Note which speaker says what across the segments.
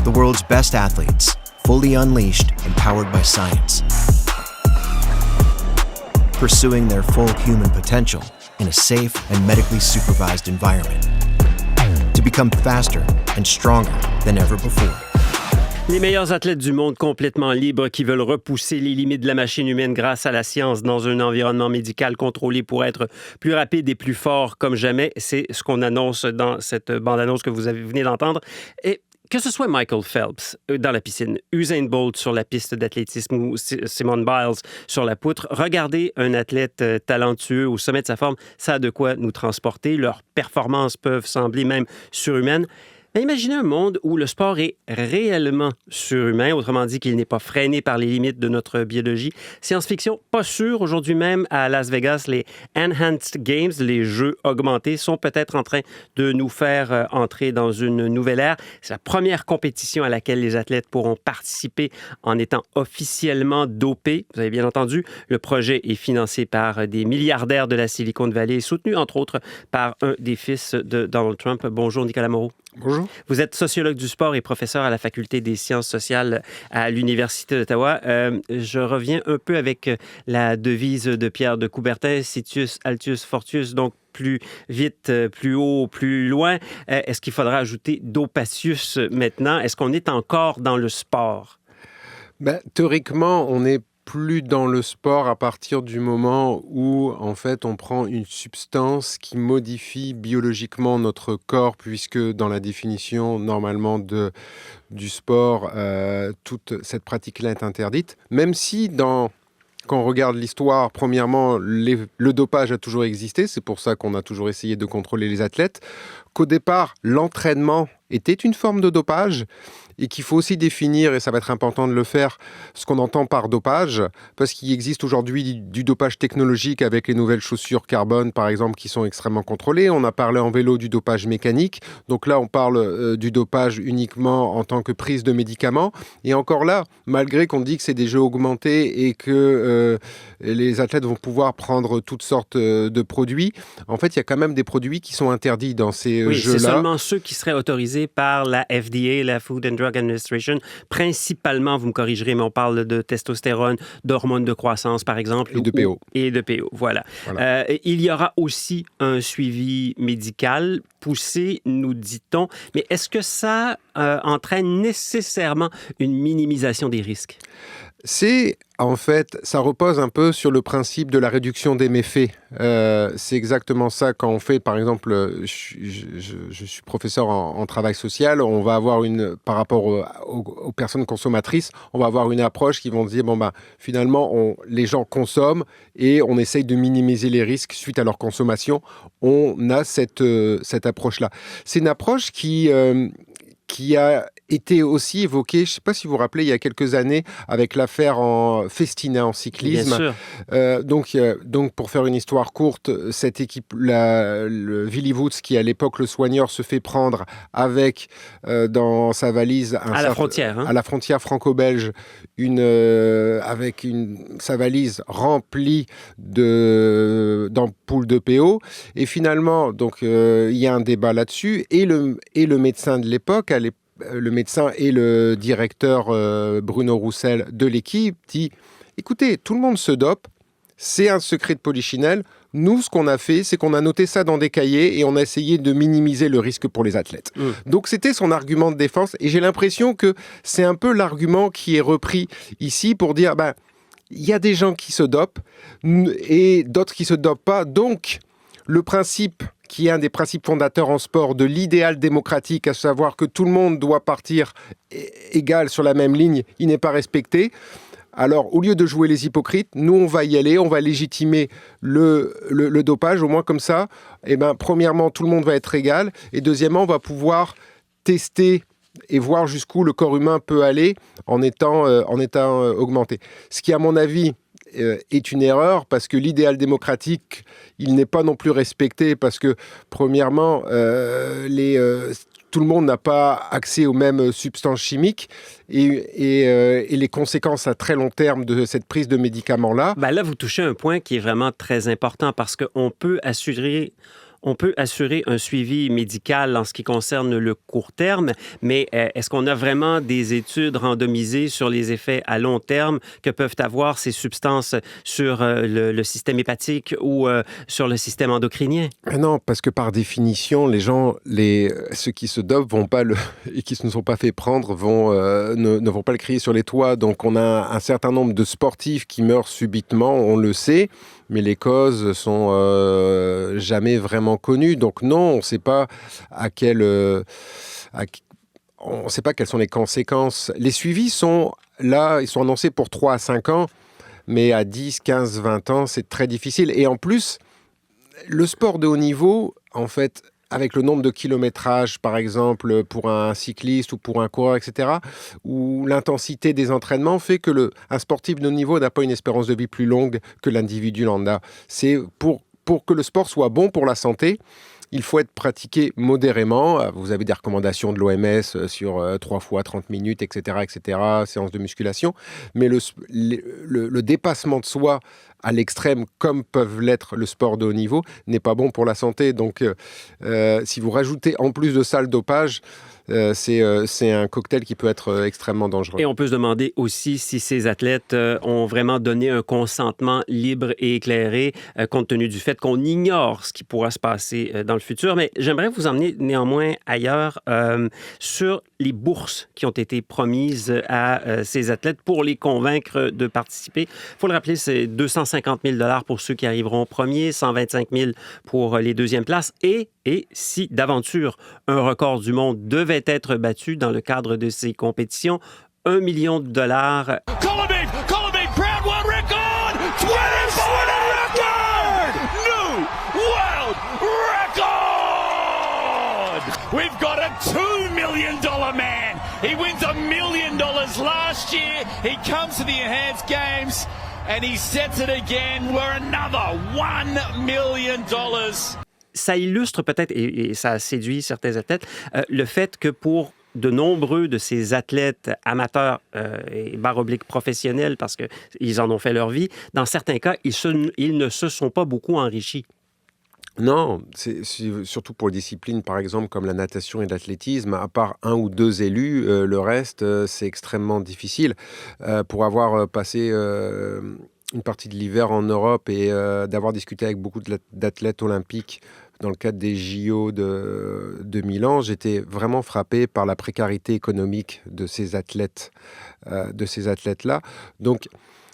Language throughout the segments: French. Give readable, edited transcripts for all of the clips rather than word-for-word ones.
Speaker 1: The world's best athletes, fully unleashed and powered by science. Pursuing their full human potential in a safe and medically supervised environment. To become faster and stronger than ever before.
Speaker 2: Les meilleurs athlètes du monde complètement libres qui veulent repousser les limites de la machine humaine grâce à la science dans un environnement médical contrôlé pour être plus rapide et plus fort comme jamais. C'est ce qu'on annonce dans cette bande-annonce que vous venez d'entendre. Et que ce soit Michael Phelps dans la piscine, Usain Bolt sur la piste d'athlétisme ou Simone Biles sur la poutre, regardez un athlète talentueux au sommet de sa forme, ça a de quoi nous transporter. Leurs performances peuvent sembler même surhumaines. Mais imaginez un monde où le sport est réellement surhumain, autrement dit qu'il n'est pas freiné par les limites de notre biologie. Science-fiction, pas sûr. Aujourd'hui même, à Las Vegas, les Enhanced Games, les jeux augmentés, sont peut-être en train de nous faire entrer dans une nouvelle ère. C'est la première compétition à laquelle les athlètes pourront participer en étant officiellement dopés. Vous avez bien entendu, le projet est financé par des milliardaires de la Silicon Valley et soutenu, entre autres, par un des fils de Donald Trump. Bonjour, Nicolas Moreau.
Speaker 3: Bonjour.
Speaker 2: Vous êtes sociologue du sport et professeur à la Faculté des sciences sociales à l'Université d'Ottawa. Je reviens un peu avec la devise de Pierre de Coubertin, Situs, Altius, Fortius, donc plus vite, plus haut, plus loin. Est-ce qu'il faudra ajouter Dopatius maintenant? Est-ce qu'on est encore dans le sport?
Speaker 3: Théoriquement, on est plus dans le sport à partir du moment où, en fait, on prend une substance qui modifie biologiquement notre corps, puisque dans la définition, normalement, du sport, toute cette pratique-là est interdite. Même si, quand on regarde l'histoire, premièrement, le dopage a toujours existé. C'est pour ça qu'on a toujours essayé de contrôler les athlètes. Qu'au départ, l'entraînement était une forme de dopage et qu'il faut aussi définir, et ça va être important de le faire, ce qu'on entend par dopage, parce qu'il existe aujourd'hui du dopage technologique avec les nouvelles chaussures carbone, par exemple, qui sont extrêmement contrôlées. On a parlé en vélo du dopage mécanique. Donc là, on parle du dopage uniquement en tant que prise de médicaments. Et encore là, malgré qu'on dit que c'est des jeux augmentés et que les athlètes vont pouvoir prendre toutes sortes de produits, en fait, il y a quand même des produits qui sont interdits dans ces jeux-là.
Speaker 2: C'est seulement ceux qui seraient autorisés par la FDA, la Food and Drug Administration. Principalement, vous me corrigerez, mais on parle de testostérone, d'hormones de croissance, par exemple.
Speaker 3: Et de PO.
Speaker 2: Et de PO, voilà. Il y aura aussi un suivi médical poussé, nous dit-on. Mais est-ce que ça entraîne nécessairement une minimisation des risques?
Speaker 3: En fait, ça repose un peu sur le principe de la réduction des méfaits. C'est exactement ça quand on fait, par exemple, je suis professeur en travail social, on va avoir par rapport aux personnes consommatrices, on va avoir une approche qui vont dire, finalement, les gens consomment et on essaye de minimiser les risques suite à leur consommation. On a cette approche-là. C'est une approche qui a été aussi évoquée, je ne sais pas si vous vous rappelez, il y a quelques années, avec l'affaire Festina en cyclisme.
Speaker 2: Bien sûr.
Speaker 3: Donc, pour faire une histoire courte, cette équipe, le Willy Woods, qui à l'époque le soigneur, se fait prendre avec dans sa valise
Speaker 2: à la frontière
Speaker 3: franco-belge, avec sa valise remplie d'ampoules de PO. Et finalement, donc il y a un débat là-dessus, et le médecin de l'époque, le médecin et le directeur Bruno Roussel de l'équipe dit « Écoutez, tout le monde se dope, c'est un secret de polichinelle. Nous, ce qu'on a fait, c'est qu'on a noté ça dans des cahiers et on a essayé de minimiser le risque pour les athlètes. » Donc, c'était son argument de défense. Et j'ai l'impression que c'est un peu l'argument qui est repris ici pour dire il y a des gens qui se dopent et d'autres qui ne se dopent pas. Donc, le principe qui est un des principes fondateurs en sport de l'idéal démocratique, à savoir que tout le monde doit partir égal sur la même ligne, il n'est pas respecté. Alors, au lieu de jouer les hypocrites, nous, on va y aller, on va légitimer le dopage, au moins comme ça. Premièrement, tout le monde va être égal. Et deuxièmement, on va pouvoir tester et voir jusqu'où le corps humain peut aller en étant augmenté. Ce qui, à mon avis, est une erreur, parce que l'idéal démocratique, il n'est pas non plus respecté, parce que, premièrement, tout le monde n'a pas accès aux mêmes substances chimiques et les conséquences à très long terme de cette prise de médicaments-là.
Speaker 2: Là, vous touchez un point qui est vraiment très important, parce qu'on peut assurer On peut assurer un suivi médical en ce qui concerne le court terme, mais est-ce qu'on a vraiment des études randomisées sur les effets à long terme que peuvent avoir ces substances sur le système hépatique ou sur le système endocrinien?
Speaker 3: Non, parce que par définition, les gens, ceux qui se dopent et qui ne sont pas fait prendre ne vont pas le crier sur les toits. Donc on a un certain nombre de sportifs qui meurent subitement, on le sait, mais les causes sont jamais vraiment connues. Donc non, on ne sait pas on ne sait pas quelles sont les conséquences. Les suivis sont là, ils sont annoncés pour 3 à 5 ans, mais à 10, 15, 20 ans, c'est très difficile. Et en plus, le sport de haut niveau, en fait, avec le nombre de kilométrages, par exemple, pour un cycliste ou pour un coureur, etc., où l'intensité des entraînements fait que un sportif de haut niveau n'a pas une espérance de vie plus longue que l'individu lambda. C'est pour que le sport soit bon pour la santé, il faut être pratiqué modérément. Vous avez des recommandations de l'OMS sur 3 fois 30 minutes, etc., séance de musculation. Mais le dépassement de soi à l'extrême, comme peuvent l'être le sport de haut niveau, n'est pas bon pour la santé. Donc, si vous rajoutez en plus de ça le dopage, c'est un cocktail qui peut être extrêmement dangereux.
Speaker 2: Et on peut se demander aussi si ces athlètes ont vraiment donné un consentement libre et éclairé, compte tenu du fait qu'on ignore ce qui pourra se passer dans le futur. Mais j'aimerais vous emmener néanmoins ailleurs sur les bourses qui ont été promises à ces athlètes pour les convaincre de participer. Il faut le rappeler, c'est 250 000 $ pour ceux qui arriveront premiers, 125 000 pour les deuxièmes places. Et si d'aventure un record du monde devait être battu dans le cadre de ces compétitions, $1 million.
Speaker 4: Colombic, proud world record! 24 record! New world record! We've got a $2 million man. He wins $1 million last year. He comes to the Enhanced Games and he sets it again. We're another $1 million.
Speaker 2: Ça illustre peut-être, et ça a séduit certains athlètes, le fait que pour de nombreux de ces athlètes amateurs et / professionnels, parce qu'ils en ont fait leur vie, dans certains cas, ils ne se sont pas beaucoup enrichis.
Speaker 3: Non, c'est surtout pour les disciplines, par exemple, comme la natation et l'athlétisme, à part 1 ou 2 élus, le reste, c'est extrêmement difficile. Pour avoir passé une partie de l'hiver en Europe et d'avoir discuté avec beaucoup d'athlètes olympiques dans le cadre des JO de Milan, j'étais vraiment frappé par la précarité économique de ces athlètes-là. Donc,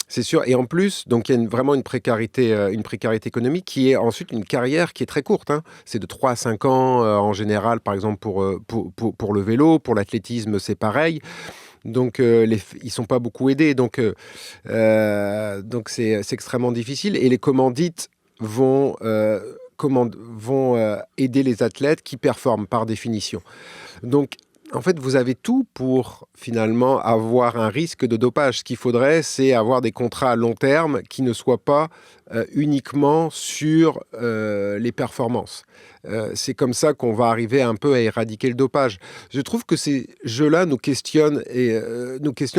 Speaker 3: c'est sûr. Et en plus, donc il y a vraiment une précarité économique qui est ensuite une carrière qui est très courte. C'est de 3 à 5 ans en général, par exemple pour le vélo. Pour l'athlétisme, c'est pareil. Donc, ils sont pas beaucoup aidés. Donc c'est extrêmement difficile. Et les commandites vont aider les athlètes qui performent par définition. Donc, en fait, vous avez tout pour finalement avoir un risque de dopage. Ce qu'il faudrait, c'est avoir des contrats à long terme qui ne soient pas uniquement sur les performances. C'est comme ça qu'on va arriver un peu à éradiquer le dopage. Je trouve que ces jeux-là nous questionnent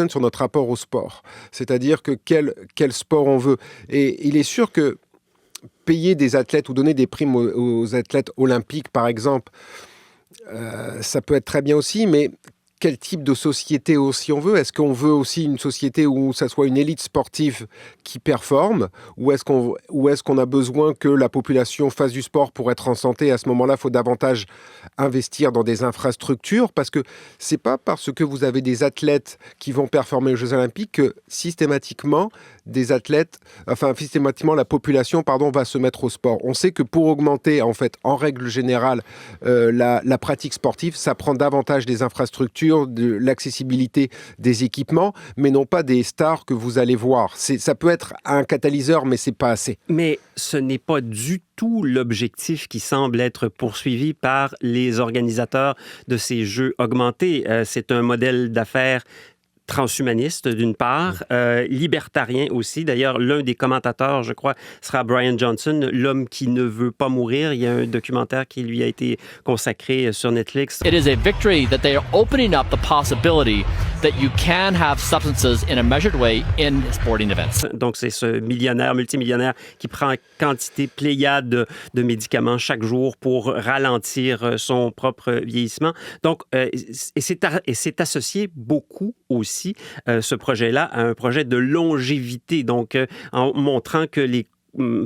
Speaker 3: sur notre rapport au sport. C'est-à-dire que quel sport on veut. Et il est sûr que payer des athlètes ou donner des primes aux athlètes olympiques, par exemple, ça peut être très bien aussi, mais quel type de société aussi on veut? Est-ce qu'on veut aussi une société où ça soit une élite sportive qui performe? Ou est-ce qu'on a besoin que la population fasse du sport pour être en santé? À ce moment-là, il faut davantage investir dans des infrastructures, parce que c'est pas parce que vous avez des athlètes qui vont performer aux Jeux Olympiques que systématiquement la population va se mettre au sport. On sait que pour augmenter, en règle générale, la pratique sportive, ça prend davantage des infrastructures, de l'accessibilité des équipements, mais non pas des stars que vous allez voir. Ça peut être un catalyseur, mais c'est pas assez.
Speaker 2: Mais ce n'est pas du tout l'objectif qui semble être poursuivi par les organisateurs de ces Jeux augmentés. C'est un modèle d'affaires transhumaniste, d'une part, libertarien aussi. D'ailleurs, l'un des commentateurs, je crois, sera Brian Johnson, l'homme qui ne veut pas mourir. Il y a un documentaire qui lui a été consacré sur Netflix.
Speaker 5: It is a victory that they are opening up the possibility that you can have substances in a measured way in sporting events.
Speaker 2: Donc, c'est ce millionnaire, multimillionnaire qui prend quantité pléiade de médicaments chaque jour pour ralentir son propre vieillissement. Donc, et c'est associé beaucoup aussi, ce projet-là, à un projet de longévité. Donc, en montrant que les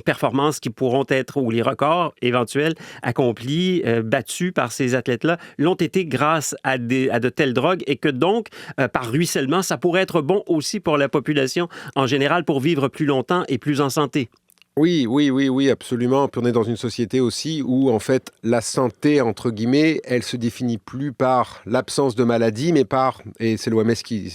Speaker 2: performances qui pourront être, ou les records éventuels accomplis, battus par ces athlètes-là, l'ont été grâce à de telles drogues et que donc, par ruissellement, ça pourrait être bon aussi pour la population en général pour vivre plus longtemps et plus en santé.
Speaker 3: Oui, absolument. Puis on est dans une société aussi où, en fait, la santé, entre guillemets, elle se définit plus par l'absence de maladie, mais par, et c'est l'OMS qui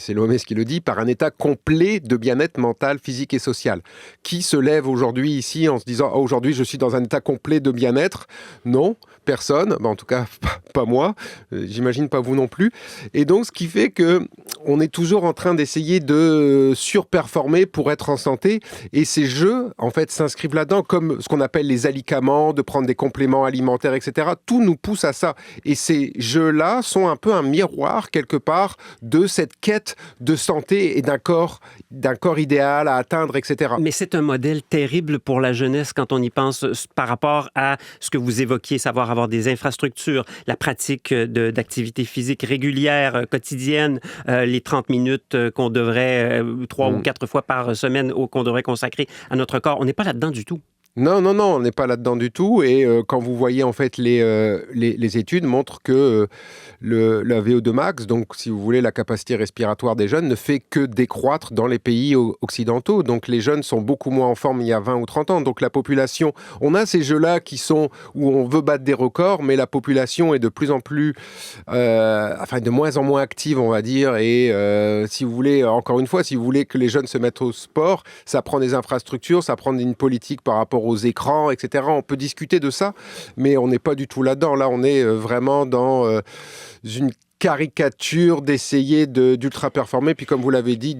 Speaker 3: le dit, par un état complet de bien-être mental, physique et social. Qui se lève aujourd'hui ici en se disant « oh, aujourd'hui, je suis dans un état complet de bien-être » Non, personne. En tout cas, pas moi. J'imagine pas vous non plus. Et donc, ce qui fait qu'on est toujours en train d'essayer de surperformer pour être en santé. Et ces jeux, en fait, s'inscrivent là-dedans, comme ce qu'on appelle les alicaments, de prendre des compléments alimentaires, etc. Tout nous pousse à ça. Et ces jeux-là sont un peu un miroir, quelque part, de cette quête de santé et d'un corps idéal à atteindre, etc.
Speaker 2: Mais c'est un modèle terrible pour la jeunesse quand on y pense par rapport à ce que vous évoquiez, savoir avoir des infrastructures, la pratique d'activités physiques régulières, quotidiennes, les 30 minutes qu'on devrait, 3 ou 4 fois par semaine, qu'on devrait consacrer à notre corps. On n'est pas là-dedans du tout.
Speaker 3: Non, on n'est pas là-dedans du tout. Et quand vous voyez, en fait, les études montrent que la VO2 max, donc, si vous voulez, la capacité respiratoire des jeunes, ne fait que décroître dans les pays occidentaux. Donc, les jeunes sont beaucoup moins en forme il y a 20 ou 30 ans. Donc, la population... On a ces jeux-là qui sont où on veut battre des records, mais la population est de plus en plus... de moins en moins active, on va dire. Et si vous voulez, encore une fois, si vous voulez que les jeunes se mettent au sport, ça prend des infrastructures, ça prend une politique par rapport aux écrans, etc. On peut discuter de ça, mais on n'est pas du tout là-dedans. Là, on est vraiment dans une caricature d'essayer d'ultra-performer, puis comme vous l'avez dit,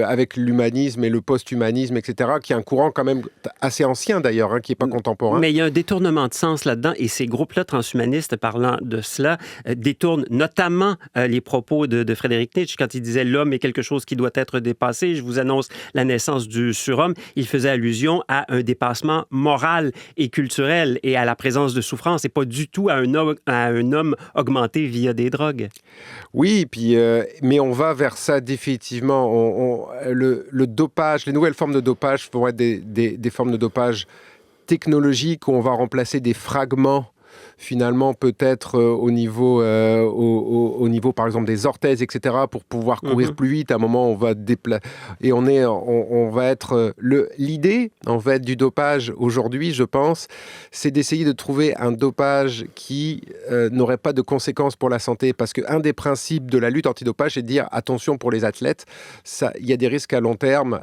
Speaker 3: avec l'humanisme et le post-humanisme, etc., qui est un courant quand même assez ancien d'ailleurs, qui n'est pas contemporain.
Speaker 2: Mais il y a un détournement de sens là-dedans, et ces groupes-là transhumanistes, parlant de cela, détournent notamment les propos de Frédéric Nietzsche quand il disait « l'homme est quelque chose qui doit être dépassé ». Je vous annonce la naissance du surhomme. Il faisait allusion à un dépassement moral et culturel et à la présence de souffrance, et pas du tout à un homme augmenté via des drogues.
Speaker 3: Oui, puis, mais on va vers ça définitivement. Le dopage, les nouvelles formes de dopage vont être des formes de dopage technologiques où on va remplacer des fragments finalement peut-être au niveau par exemple des orthèses, etc., pour pouvoir courir plus vite. À un moment, on va et on va être l'idée en fait du dopage aujourd'hui, je pense, c'est d'essayer de trouver un dopage qui n'aurait pas de conséquences pour la santé, parce qu'un des principes de la lutte antidopage, c'est de dire attention pour les athlètes, il y a des risques à long terme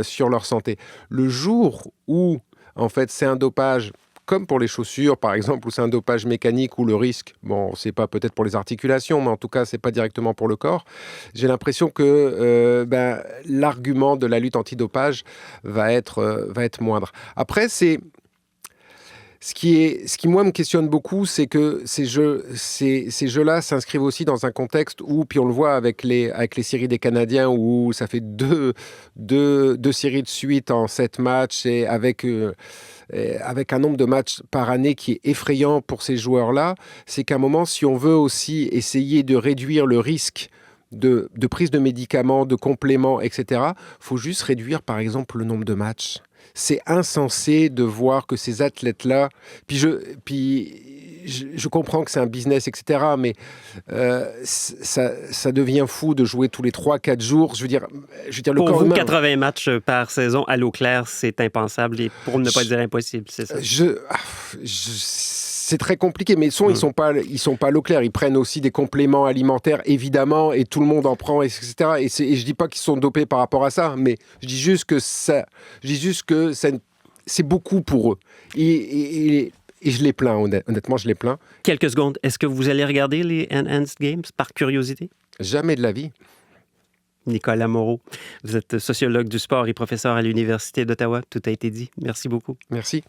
Speaker 3: sur leur santé. Le jour où en fait c'est un dopage comme pour les chaussures, par exemple, où c'est un dopage mécanique, où le risque, c'est pas peut-être pour les articulations, mais en tout cas, c'est pas directement pour le corps. J'ai l'impression que l'argument de la lutte antidopage va être moindre. Après, ce qui, moi, me questionne beaucoup, c'est que ces jeux-là s'inscrivent aussi dans un contexte où, puis on le voit avec les séries des Canadiens, où ça fait deux séries de suite en 7 matchs, et avec un nombre de matchs par année qui est effrayant pour ces joueurs-là, c'est qu'à un moment, si on veut aussi essayer de réduire le risque de prise de médicaments, de compléments, etc., il faut juste réduire, par exemple, le nombre de matchs. C'est insensé de voir que ces athlètes-là... Puis je comprends que c'est un business, etc., mais ça devient fou de jouer tous les 3-4 jours. Je veux dire le
Speaker 2: pour
Speaker 3: corps
Speaker 2: vous,
Speaker 3: humain...
Speaker 2: 80 matchs par saison à l'eau claire, c'est impensable, et pour ne pas dire impossible, c'est ça?
Speaker 3: C'est très compliqué, mais ils sont pas à l'eau claire. Ils prennent aussi des compléments alimentaires, évidemment, et tout le monde en prend, etc. Et je dis pas qu'ils sont dopés par rapport à ça, mais je dis juste que c'est beaucoup pour eux. Et je les plains, honnêtement, je les plains.
Speaker 2: Quelques secondes. Est-ce que vous allez regarder les Enhanced Games par curiosité?
Speaker 3: Jamais de la vie.
Speaker 2: Nicolas Moreau, vous êtes sociologue du sport et professeur à l'Université d'Ottawa. Tout a été dit. Merci beaucoup.
Speaker 3: Merci.